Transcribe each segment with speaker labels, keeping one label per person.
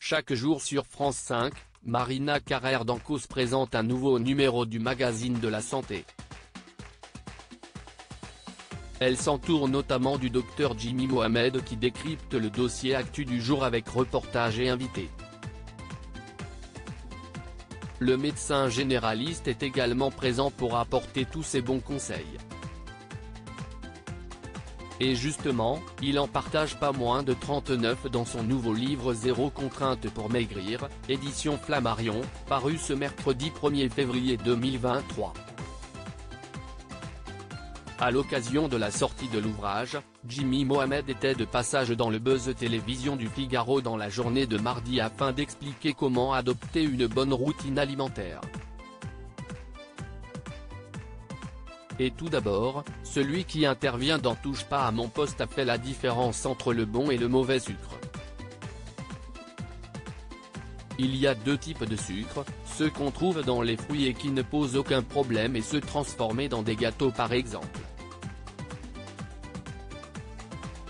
Speaker 1: Chaque jour sur France 5, Marina Carrère d'Ancos présente un nouveau numéro du magazine de la santé. Elle s'entoure notamment du docteur Jimmy Mohamed qui décrypte le dossier actu du jour avec reportages et invités. Le médecin généraliste est également présent pour apporter tous ses bons conseils. Et justement, il en partage pas moins de 39 dans son nouveau livre Zéro contrainte pour maigrir, édition Flammarion, paru ce mercredi 1er février 2023. À l'occasion de la sortie de l'ouvrage, Jimmy Mohamed était de passage dans le buzz télévision du Figaro dans la journée de mardi afin d'expliquer comment adopter une bonne routine alimentaire. Et tout d'abord, celui qui intervient dans Touche pas à mon poste a fait la différence entre le bon et le mauvais sucre. Il y a deux types de sucre, ceux qu'on trouve dans les fruits et qui ne posent aucun problème et ceux transformés dans des gâteaux par exemple.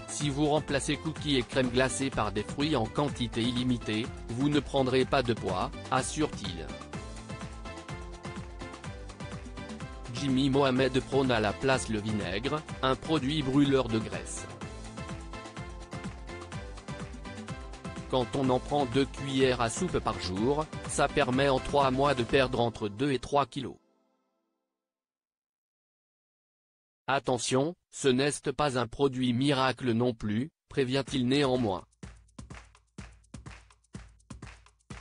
Speaker 1: Si vous remplacez cookies et crème glacée par des fruits en quantité illimitée, vous ne prendrez pas de poids, assure-t-il. Jimmy Mohamed prône à la place le vinaigre, un produit brûleur de graisse. Quand on en prend 2 cuillères à soupe par jour, ça permet en 3 mois de perdre entre 2 et 3 kilos. Attention, ce n'est pas un produit miracle non plus, prévient-il néanmoins.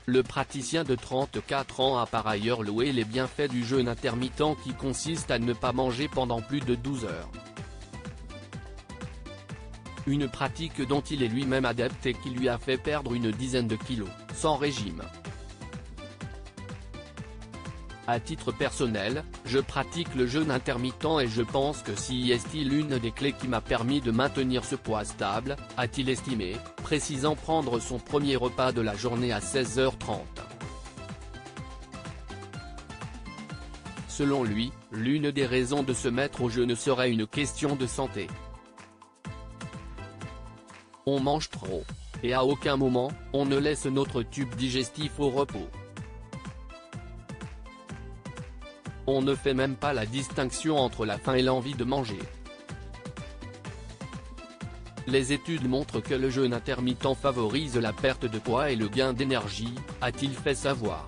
Speaker 1: Le praticien de 34 ans a par ailleurs loué les bienfaits du jeûne intermittent qui consiste à ne pas manger pendant plus de 12 heures. Une pratique dont il est lui-même adepte et qui lui a fait perdre une dizaine de kilos, sans régime. À titre personnel, je pratique le jeûne intermittent et je pense que c'est l'une des clés qui m'a permis de maintenir ce poids stable, a-t-il estimé, précisant prendre son premier repas de la journée à 16h30. Selon lui, l'une des raisons de se mettre au jeûne serait une question de santé. On mange trop. Et à aucun moment, on ne laisse notre tube digestif au repos. On ne fait même pas la distinction entre la faim et l'envie de manger. Les études montrent que le jeûne intermittent favorise la perte de poids et le gain d'énergie, a-t-il fait savoir.